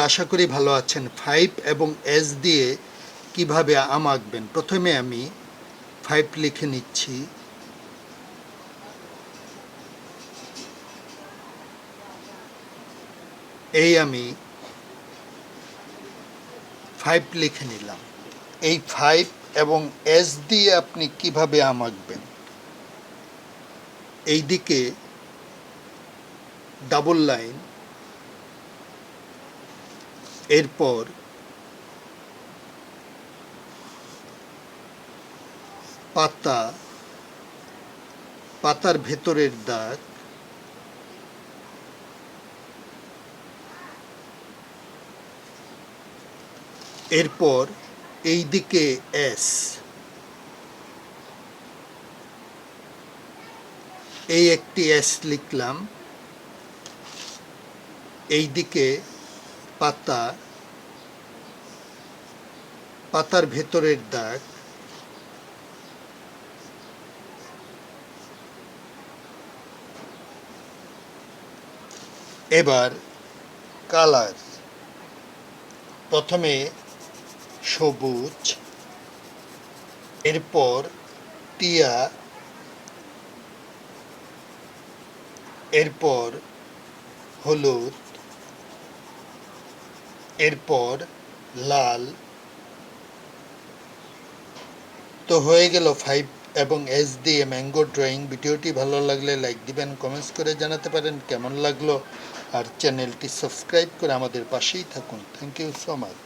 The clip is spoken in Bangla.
আশা করি ভালো আছেন। 5 এবং এস দিয়ে কিভাবে আম আঁকবেন। প্রথমে আমি 5 লিখে নিচ্ছি। এই আমি 5 লিখে নিলাম। এই 5 এবং এস দিয়ে আপনি কিভাবে আম আঁকবেন। এই দিকে ডাবল লাইন, এরপর পাতা, পাতার ভেতরের দাগ, এরপর এই দিকে এস, এই একটি এস লিখলাম। এই দিকে পাতা, পাতার ভেতরের দাগ, এবার কালার, প্রথমে সবুজ, এরপর টিয়া, এরপর হলুদ, এরপর লাল। তো হয়ে গেল 5 এবং এস দিয়ে ম্যাঙ্গো ড্রয়িং। ভিডিওটি ভালো লাগলে লাইক দিবেন, কমেন্টস করে জানাতে পারেন কেমন লাগলো, আর চ্যানেলটি সাবস্ক্রাইব করে আমাদের পাশেই থাকুন। Thank you so much.